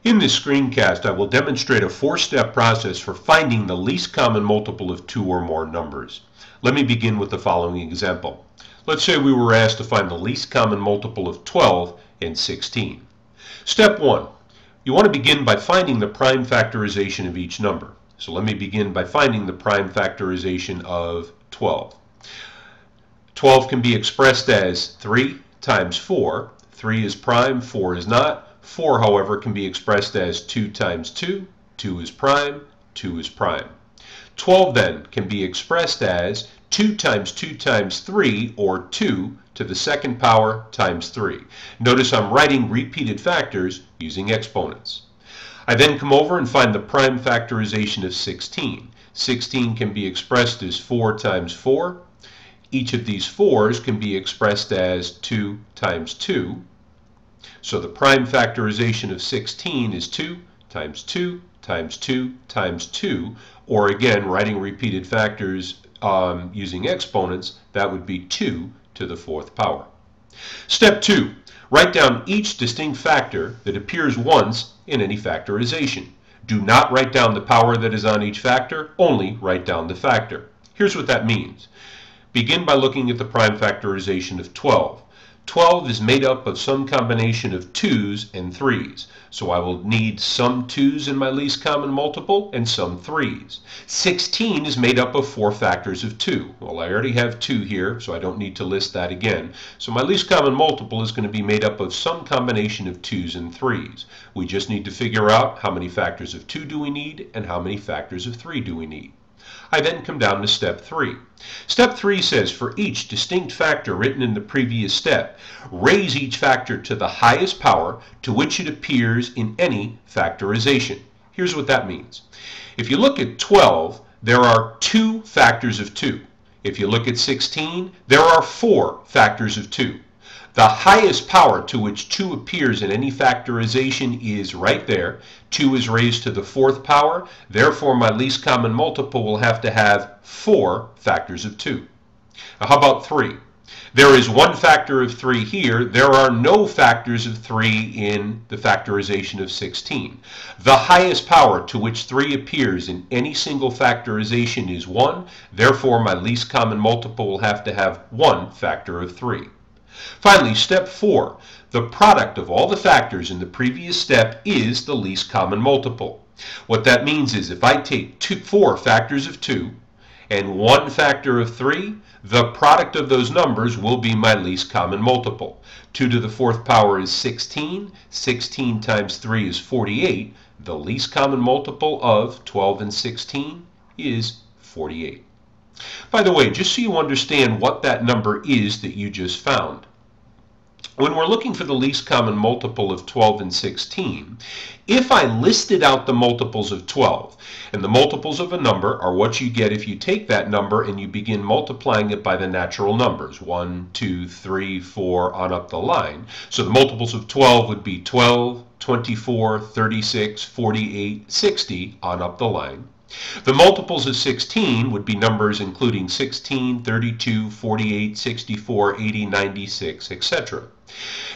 In this screencast, I will demonstrate a four-step process for finding the least common multiple of two or more numbers. Let me begin with the following example. Let's say we were asked to find the least common multiple of 12 and 16. Step 1. You want to begin by finding the prime factorization of each number. So let me begin by finding the prime factorization of 12. 12 can be expressed as 3 times 4. 3 is prime, 4 is not. 4, however, can be expressed as 2 times 2. 2 is prime, 2 is prime. 12 then can be expressed as 2 times 2 times 3, or 2 to the second power times 3. Notice I'm writing repeated factors using exponents. I then come over and find the prime factorization of 16. 16 can be expressed as 4 times 4. Each of these 4's can be expressed as 2 times 2. So the prime factorization of 16 is 2 times 2 times 2 times 2, or again, writing repeated factors using exponents, that would be 2 to the fourth power. Step 2. Write down each distinct factor that appears once in any factorization. Do not write down the power that is on each factor, only write down the factor. Here's what that means. Begin by looking at the prime factorization of 12. 12 is made up of some combination of 2's and 3's. So I will need some 2's in my least common multiple and some 3's. 16 is made up of 4 factors of 2. Well, I already have 2 here, so I don't need to list that again. So my least common multiple is going to be made up of some combination of 2's and 3's. We just need to figure out how many factors of 2 do we need and how many factors of 3 do we need. I then come down to step 3. Step 3 says for each distinct factor written in the previous step, raise each factor to the highest power to which it appears in any factorization. Here's what that means. If you look at 12, there are 2 factors of 2. If you look at 16, there are 4 factors of 2. The highest power to which 2 appears in any factorization is right there. 2 is raised to the fourth power. Therefore, my least common multiple will have to have 4 factors of 2. Now, how about 3? There is 1 factor of 3 here. There are no factors of 3 in the factorization of 16. The highest power to which 3 appears in any single factorization is 1. Therefore, my least common multiple will have to have 1 factor of 3. Finally, step 4. The product of all the factors in the previous step is the least common multiple. What that means is if I take 4 factors of 2 and 1 factor of 3, the product of those numbers will be my least common multiple. 2 to the fourth power is 16. 16 times 3 is 48. The least common multiple of 12 and 16 is 48. By the way, just so you understand what that number is that you just found, when we're looking for the least common multiple of 12 and 16, if I listed out the multiples of 12, and the multiples of a number are what you get if you take that number and you begin multiplying it by the natural numbers, 1, 2, 3, 4, on up the line. So the multiples of 12 would be 12, 24, 36, 48, 60, on up the line. The multiples of 16 would be numbers including 16, 32, 48, 64, 80, 96, etc.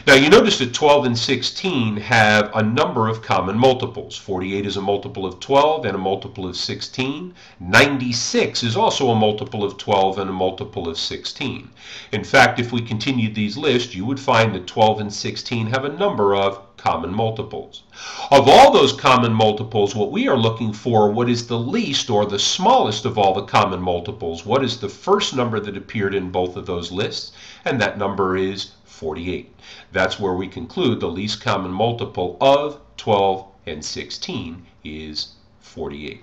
Now you notice that 12 and 16 have a number of common multiples. 48 is a multiple of 12 and a multiple of 16. 96 is also a multiple of 12 and a multiple of 16. In fact, if we continued these lists, you would find that 12 and 16 have a number of common multiples. Of all those common multiples, what we are looking for, what is the least or the smallest of all the common multiples? What is the first number that appeared in both of those lists? And that number is 48. That's where we conclude the least common multiple of 12 and 16 is 48.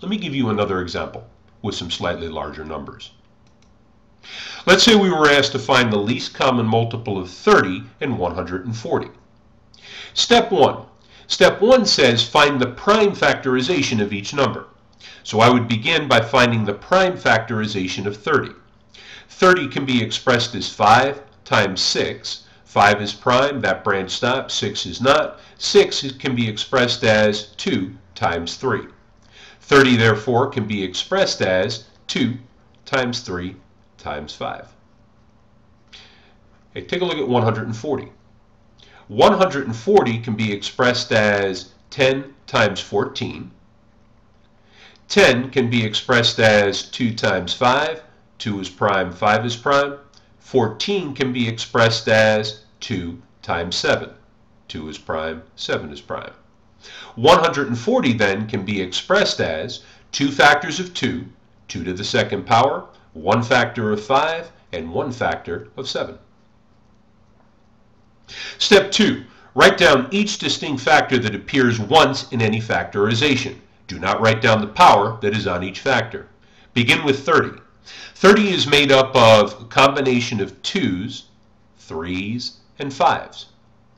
Let me give you another example with some slightly larger numbers. Let's say we were asked to find the least common multiple of 30 and 140. Step 1. Step 1 says find the prime factorization of each number. So I would begin by finding the prime factorization of 30. 30 can be expressed as 5 times 6. 5 is prime, that branch stops. 6 is not. 6 can be expressed as 2 times 3. 30, therefore, can be expressed as 2 times 3 times 5. Okay, take a look at 140. 140 can be expressed as 10 times 14. 10 can be expressed as 2 times 5. 2 is prime, 5 is prime. 14 can be expressed as 2 times 7. 2 is prime, 7 is prime. 140 then can be expressed as 2 factors of 2, 2 to the second power, 1 factor of 5, and 1 factor of 7. Step 2. Write down each distinct factor that appears once in any factorization. Do not write down the power that is on each factor. Begin with 30. 30 is made up of a combination of 2's, 3's, and 5's.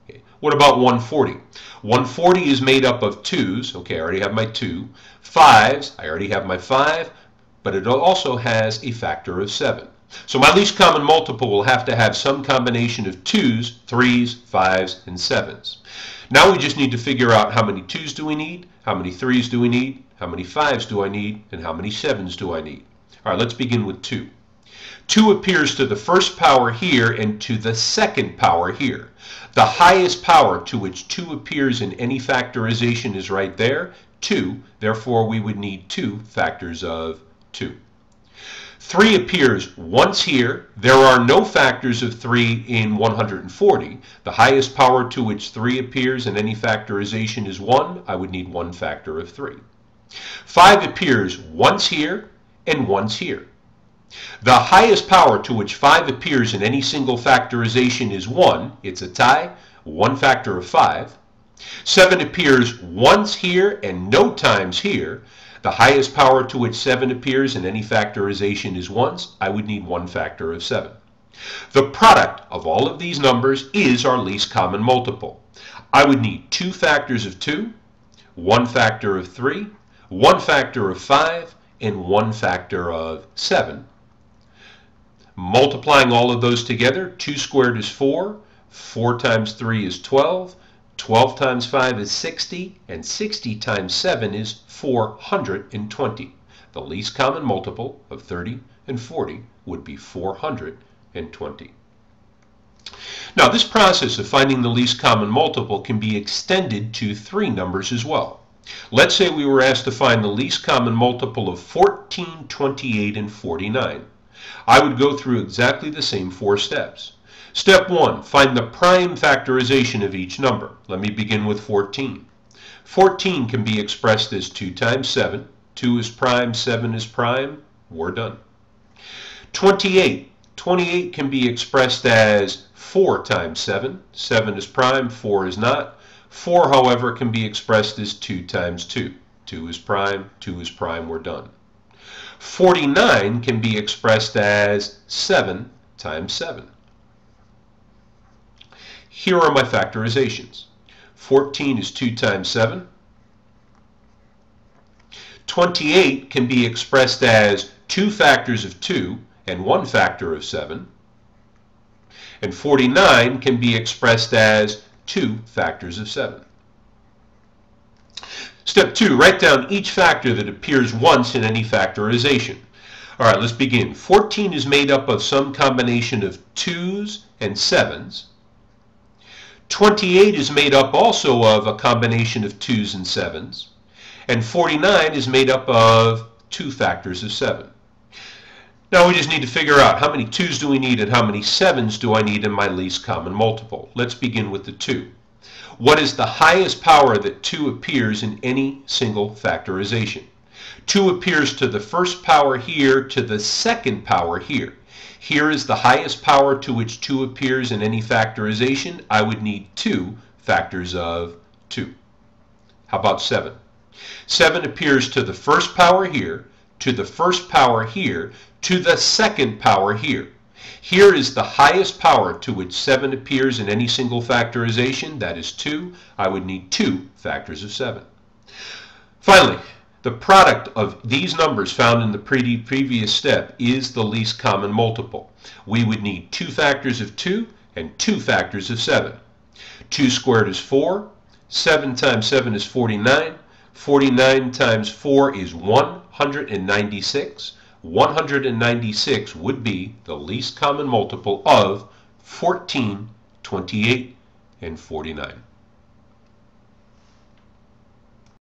Okay. What about 140? 140 is made up of 2's, okay, I already have my 2, 5's, I already have my 5, but it also has a factor of 7. So my least common multiple will have to have some combination of 2's, 3's, 5's, and 7's. Now we just need to figure out how many 2's do we need, how many 3's do we need, how many 5's do I need, and how many 7's do I need. All right, let's begin with 2. 2 appears to the first power here and to the second power here. The highest power to which 2 appears in any factorization is right there, 2. Therefore, we would need 2 factors of 2. 3 appears once here. There are no factors of 3 in 140. The highest power to which 3 appears in any factorization is 1. I would need 1 factor of 3. 5 appears once here and once here. The highest power to which 5 appears in any single factorization is 1. It's a tie, 1 factor of 5. 7 appears once here and no times here. The highest power to which 7 appears in any factorization is once. I would need 1 factor of 7. The product of all of these numbers is our least common multiple. I would need 2 factors of 2, 1 factor of 3, 1 factor of 5, and 1 factor of 7. Multiplying all of those together, 2 squared is 4, 4 times 3 is 12, 12 times 5 is 60, and 60 times 7 is 420. The least common multiple of 30 and 40 would be 420. Now, this process of finding the least common multiple can be extended to 3 numbers as well. Let's say we were asked to find the least common multiple of 14, 28, and 49. I would go through exactly the same 4 steps. Step 1, find the prime factorization of each number. Let me begin with 14. 14 can be expressed as 2 times 7. 2 is prime, 7 is prime. We're done. 28. 28 can be expressed as 4 times 7. 7 is prime, 4 is not. 4, however, can be expressed as 2 times 2. 2 is prime, 2 is prime, we're done. 49 can be expressed as 7 times 7. Here are my factorizations. 14 is 2 times 7. 28 can be expressed as 2 factors of 2 and 1 factor of 7. And 49 can be expressed as 2 factors of 7. Step 2, write down each factor that appears once in any factorization. All right, let's begin. 14 is made up of some combination of 2's and 7's. 28 is made up also of a combination of 2's and 7's. And 49 is made up of 2 factors of 7. Now we just need to figure out how many 2's do we need and how many 7's do I need in my least common multiple. Let's begin with the 2. What is the highest power that 2 appears in any single factorization? 2 appears to the first power here, to the second power here. Here is the highest power to which 2 appears in any factorization. I would need 2 factors of 2. How about 7? 7 appears to the first power here, to the first power here, to the second power here. Here is the highest power to which 7 appears in any single factorization. That is 2. I would need 2 factors of 7. Finally, the product of these numbers found in the previous step is the least common multiple. We would need 2 factors of 2 and 2 factors of 7. 2 squared is 4. 7 times 7 is 49. 49 times 4 is 196. 196 would be the least common multiple of 14, 28, and 49.